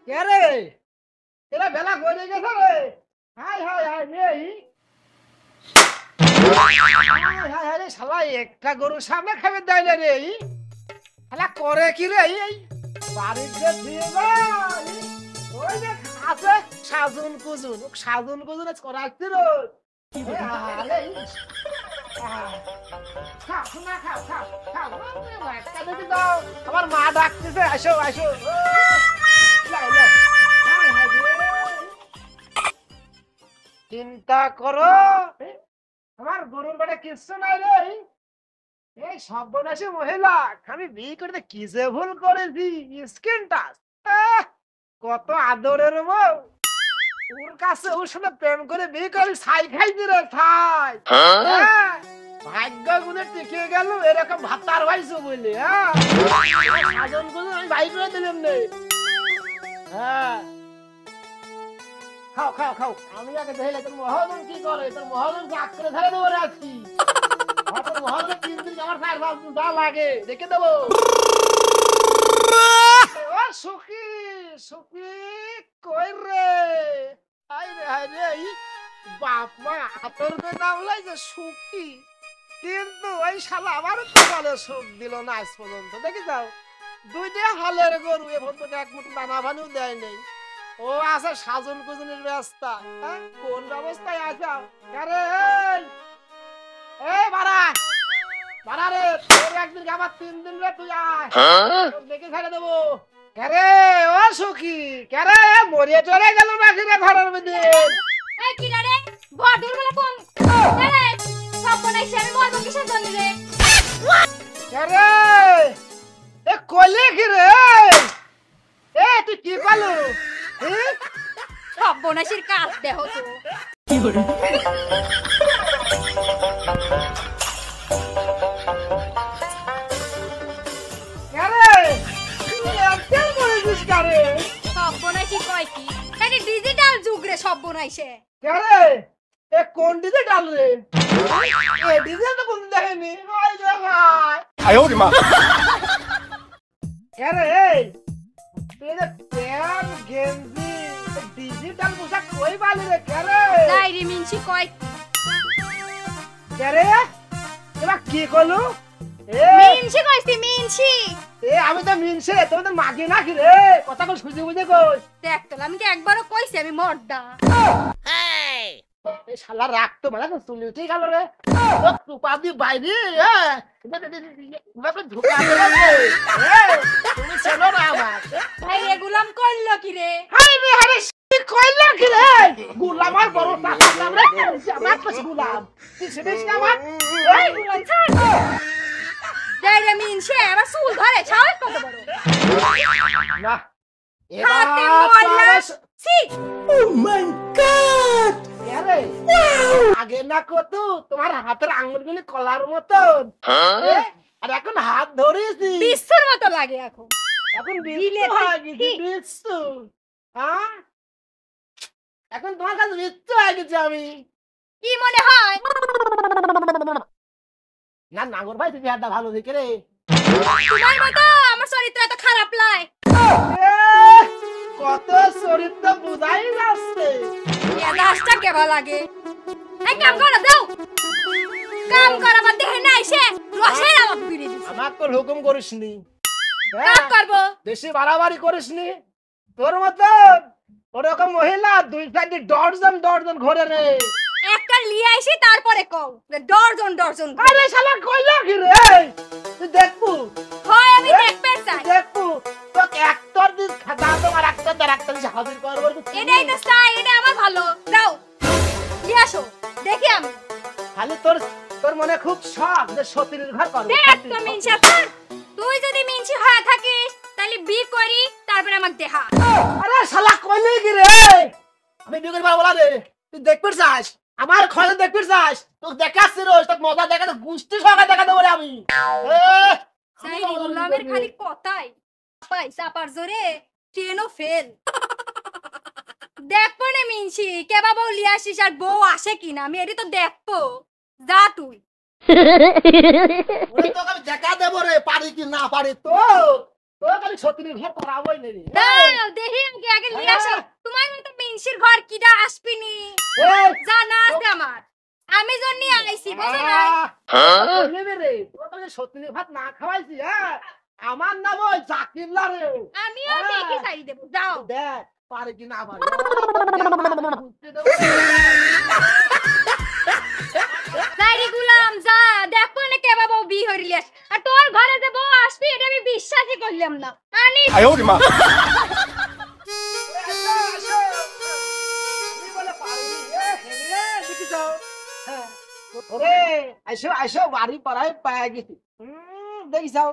কে রে? এরা বেলা গড়ে গেছে রে। হাই হাই হাই নেই। হাই হাই হাই রে শালা একটা গরুর সামনে খাবে দেয় না রে। শালা করে কি রে এই বাড়ির যে দিয়ে যায় ওই যে আছে সাজুন কুজুন সাজুন কুজুন করাচ্ছি রে। আরে খাও না খাও খাও খাও একটা দেখি দাও আমার মা ডাকতেছে আসো আসো লাই, লাই। হাই, হাই রে। চিন্তা করো আমার গরুর বেটা কিচ্ছু নাই রে এই সর্বনাশী মহিলা আমি বিয়ে করতে কি যে ভুল করেছি স্কিন টাচ কত আদরের বউ ওর কাছে ওর সাথে প্রেম করে বিয়ে করে ছাই খাই দিলে ছাই ভাগ্য গুনে টিকে গেল এরকম ভাতার ভাইছো বলে সাজন গুলো আমি ভাই করে দিলাম নে খাও খাও খাও আমি আগে দেখলে তোর মহাজন কি করে তোর মহাজন জাগ করে ধরে দেবো রাখছি তোর মহাজন 3 দিন আমার ফায়ার ফাল যা লাগে দেখে দেবো ও সুখী সুখী কই রে আই রে এই বাপ মা আতর দে নাম লাইছে সুখী কিন্তু ওই শালা আমারও তো বলে সুখ দিল না আজ পর্যন্ত দেখি যাও দুইটা হালের গরু এ পর্যন্ত এক মুঠো দানা ভানিও দেয় নেই ও আছে সাজন কুজনের ব্যবস্থা কোন ব্যবস্থায় আছে আরে এই বাড়া বাড়া রে তোর একদিন আবার 3 দিন রে তুই আয় দেখে ছেড়ে দেবো কেরে ও সুখী কেরে মরিয়ে চলে গেল নাকি রে ঘরের মধ্যে এই কি রে বড় বলে কোন আরে সব বনাইছে আমি মরবো কিসের জন্য রে কেরে এ কইলে কি রে এ তুই কি পালু সব বনাইছির কাজ দেহ তো কি করে সব বনাইছি কয় কি এটা ডিজিটাল যুগ রে সব বনাইছে কেরে এ কোন ডিজিটাল রে এ ডিজিটাল তো কোন দেখেনি ওই রে ভাই আয় ওরে মা কেরে এই তুই যে প্যান্ট গেঞ্জি ডিজিটাল পোশাক কই বালি রে কেরে ডাইরি মিনছি কয় কেরে এবা কি কলু এ মিনছি কইছি মিনছি এ আমি তো মিনছে তুমি তো মাগি না কি রে কথা কই সুজি বুঝে কই দেখ তো আমি কি একবারও কইছি আমি মর্দা এই শালা রাখতো মানে চুলি উঠে গেল রে ও টুপাদি বাইরে বাবা ঢুকা রে তুমি চেনো না আমার ভাই এ গুলাম করলো কি রে হাই রে আরে কইলো কি রে গুলাম আর বড় টাকা রে আমার কাছে গুলাম তুই সেদিস না আমার এই গুলাম ছাড় ডাইরি মিনছি আবার চুল ধরে ছাড় কত বড় না হাতে মোল্লা সি ও মাই গড আরে আগে না কত তোমার হাতের আঙ্গুলগুলি কলার মতন আর এখন হাত ধরেছি বিশ্বর মতো লাগে এখন এখন বিচ্ছু হ্যাঁ এখন তোমার কাছে বিচ্ছু হয়ে গেছি আমি কি মনে হয় না নাগর ভাই তুমি হাতটা ভালো দেখে রে তোমার মতো আমার চরিত্র এত খারাপ লাই কত চরিত্র বুঝাই যাচ্ছে এ গাছটা কেবা লাগে এই কাম করো দাও কাম করা বাদ দেখে না এসে রসের আমার বিড়ি দিছে আমার তো হুকুম করিসনি কাম করবো বেশি বাড়াবাড়ি করিসনি তোর মতো ওরকম মহিলা 2 সাইডে ডর্জন ঘরে রে একটা লিয়ে আইছি তারপরে কও ডর্জন ডর্জন আরে শালা কইলো কি রে তুই দেখবো হয় আমি দেখতে চাই দেখবো তো একটার দিন খাতা তোমার একটা হাজির করব এটাই তো চাই এটা আমার ভালো দাও নিয়ে আসো দেখি আমি খালি তোর মনে খুব শখ যে সতীর ঘর করব দেখ তো মিনছি এখন তুই যদি মিনছি হয়ে থাকিস তাহলে বি করি তারপরে আমাকে দেখা আরে শালা কইলি কি রে আমি বিয়ে করব বলা রে তুই দেখতে চাস আমার খলে দেখতে চাস তোকে দেখাচ্ছি রোজ তোকে মজা দেখাতে গুষ্টি সঙ্গে দেখাতে বলে আমি সাই গোলামের খালি কথাই পয়সা পার জোরে ট্রেনও ফেল দেখবো না মিনছি কেবা বউ লিয়ে আসিস আর বউ আসে কিনা আমি এটি তো দেখবো যা তুই ওরে তোকে আমি দেখা দেবো রে পারি কি না পারি তো তো খালি সত্যি ঘর করাবই নেই দাও দেখি আগে আগে নিয়ে আসো তোমার মতো মিনসির ঘর কিডা আসবিনি জানা আছে আমার আমি জন্য আইছি বুঝো না নেবে রে তো সত্যি ভাত না খাওয়াইছি হ্যাঁ আমার নাম ওই জাকিরলা রে আমিও দেখি চাই দেব যাও দেখ পারে কি না পারে সাইরি গুলাম যা দেখো না কে বাবা বি হইলিস আর তোর ঘরে যে বউ আসবি এটা আমি বিশ্বাসই করলাম না আনি আয়ো রে মা আমি বলে পারি হে দেখি যাও হ্যাঁ ওরে আইসো আইসো বাড়ি পাড়ায় পায় গেছি দেখি যাও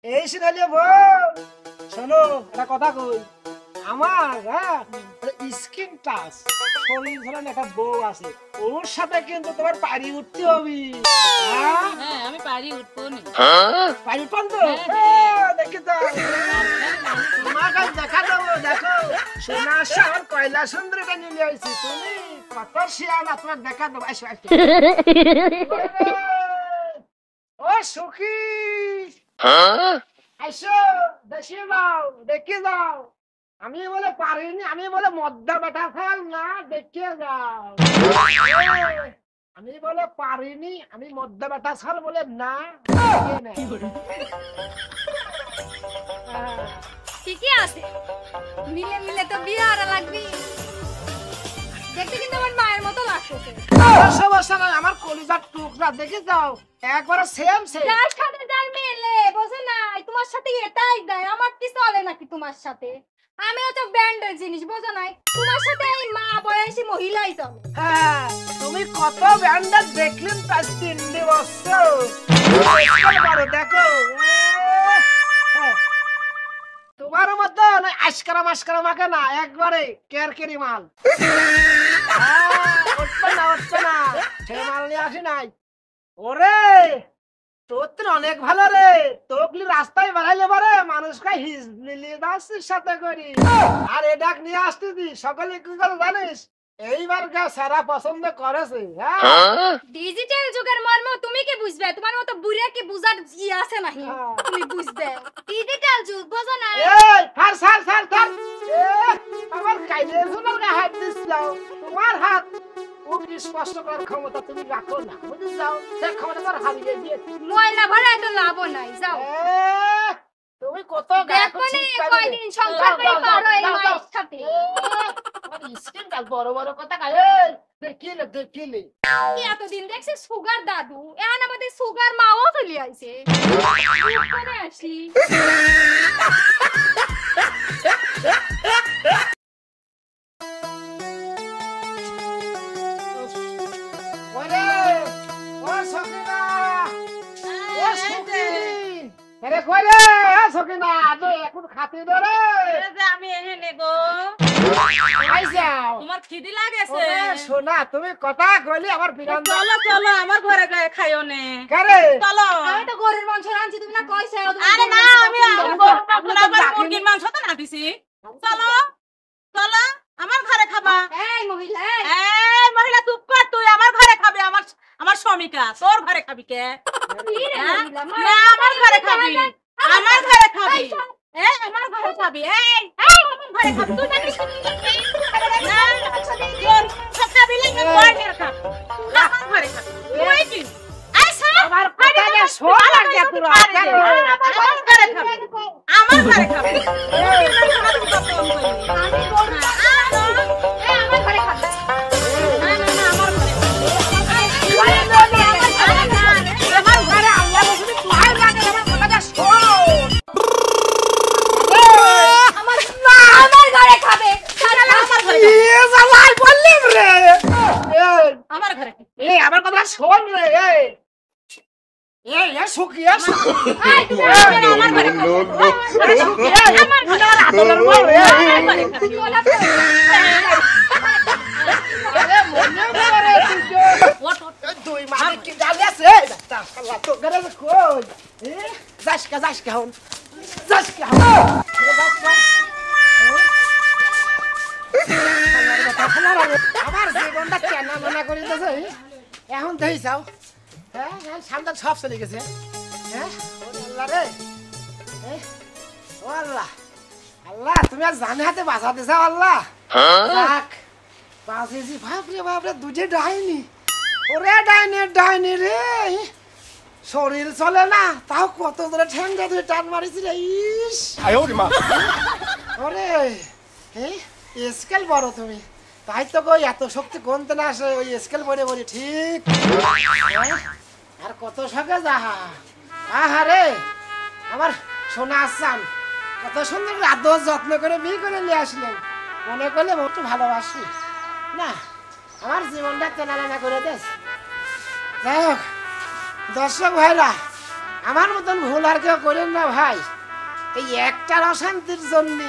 এই শুনালে বউ শোনো একটা কথা কই আমার হ্যাঁ স্কিন টাচ শরীর ধরেন একটা বউ আছে ওর সাথে কিন্তু তোমার পারি উঠতে হবে হ্যাঁ আমি পারি উঠবো না পারি উঠবান তো দেখি তো তোমার কাছে দেখা দেবো দেখো সোনা সার কয়লা সুন্দরীটা নিয়ে আইছি তুমি কত শিয়ানা তোমার দেখা দেবো আসো আসো ও সুখী আইসো দেখি যাও দেখি যাও আমি বলে পারিনি আমি বলে মদ্দা বেটা ফেল না দেখে যাও আমি বলে পারিনি আমি মদ্দা বেটা ছাল বলে না ঠিকই আছে মিলে মিলে তো বিয়ে আর লাগবি দেখতে কিন্তু আমার মায়ের মতো লাগতেছে সমস্যা নাই আমার কলিজার টুকরা দেখে যাও একবারে সেম সেম যার সাথে যার মিলে বোঝে না তোমার সাথে এটাই দেয় আমার কি চলে নাকি তোমার সাথে আমি তো ব্যান্ডের জিনিস বোঝো নাই তোমার সাথে এই মা বয়সী মহিলাই চলে হ্যাঁ তুমি কত ব্যান্ডার দেখলেন তার 3 বছর দেখো তোমার মতো আশকারা মাস্কারা মাকে না একবারে কেরকেরি মাল উঠবে না সে মাল নিয়ে আসি নাই ওরে তোর তো অনেক ভালো রে তোকলি রাস্তায় বেড়াইলে পারে মানুষকে হিজলিয়ে দাসির সাথে করি আর এডাক নিয়ে আসতেছি সকলে কি করে জানিস এইবার গা সারা পছন্দ করেছে হ্যাঁ ডিজিটাল যুগের মর্ম তুমি কি বুঝবে তোমার মতো বুড়া কি বুঝার ই আছে নাহি তুমি বুঝবে ডিজিটাল যুগ বোঝো না এই ছাড় আমার কাইলে জন্য হাত দিছলাও তোমার হাত ও কি স্পষ্ট করার ক্ষমতা তুমি রাখো না বুঝে যাও সে ক্ষমতা তোর হারিয়ে দিয়েছি ময়লা ভরা তো লাভ নাই যাও তুমি কত দেখো নে কয়দিন সংসার করে পারো এই মায়ের সাথে স্কিন কাল বড় বড় কথা কয় দেখিলে কি এতদিন দেখছি সুগার দাদু এখন আমাদের সুগার মাও চলে আইছে করে আসি ওরে ও সকিনা ও সকিনি আরে কই রে সকিনা তো এখন খাতে দে রে যে আমি এখানে গো আই যাও তোমার খিদি লাগেছে ওরে সোনা তুমি কথা কইলি আমার বিরান চলো চলো আমার ঘরে গায়ে খাইও নে করে চলো আমি তো গরুর মাংস রাঁধছি তুমি না কইছো আরে না আমি মুরগির মাংস তো না দিছি চলো চলো আমার ঘরে খাবা এই মহিলা এই মহিলা চুপ কর তুই আমার ঘরে খাবি আমার স্বামীকা তোর ঘরে খাবি কে না আমার ঘরে খাবি আমার ঘরে খাবি এই আমার ঘরে খাবি এই আমার ঘরে খাবি তুই জানিস না তোর খাবি লাগে ঘরে খা আমার ঘরে খাবি তুই কি আইসা আমার কথাটা শোন লাগে তোরা আমার ঘরে খাবি আমার ঘরে খাবি আমি গরু আমার ঘরে খাবে না না না আমার ঘরে আমার ঘরে আল্লাহ বসে তুই লাগে আমার কথাটা শোন আমার ঘরে খাবে আমার ঘরে এ জালাই বললিম রে আমার ঘরে এই আমার কথা শোন রে এই সুখিয়া এই তুমি আমার ঘরে নো নো আমার আদরের বউ রে বলা তো আরে মনে করে তুই দুই মানে কি জালি আছে তা আল্লাহ তো গরে কই যাসকা হন আমার জীবনটা কেনা মনে করে দিতেছে এখন দেই যাও হ্যাঁ সামনে সব চলে গেছে হ্যাঁ আল্লাহ রে আল্লাহ আল্লাহ তুমি আর জানে হাতে বাঁচাতে চাও আল্লাহ যাক বাঁচেছি বাপরে বাপরে দুজে ডাইনি ওরে ডাইনি রে শরীর চলে না তাও কত ধরে ঠ্যাংটা ধরে টান মারিছি রে ইস ওরে স্কেল বড় তুমি তাই তো কই এত শক্তি কোনতে না আসে ওই স্কেল পরে বলি ঠিক আর কত শখে যাহা আহারে আমার সোনা আসান কত সুন্দর আদর যত্ন করে বিয়ে করে নিয়ে আসলেন মনে করলে একটু ভালোবাসি না আমার জীবনটা তেনালানা করে দেশ যাই হোক দর্শক ভাইরা আমার মতন ভুল আর কেউ করেন না ভাই এই একটার অশান্তির জন্য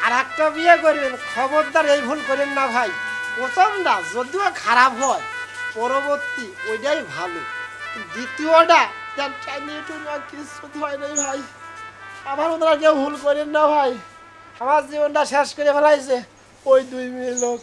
আর একটা বিয়ে করবেন খবরদার এই ভুল করেন না ভাই প্রথমটা যদিও খারাপ হয় পরবর্তী ওইটাই ভালো দ্বিতীয়টা কিছু হয় নাই ভাই আমার মতন আর কেউ ভুল করেন না ভাই আমার জীবনটা শেষ করে ফেলাইছে ওই 2 মেয়ে লোক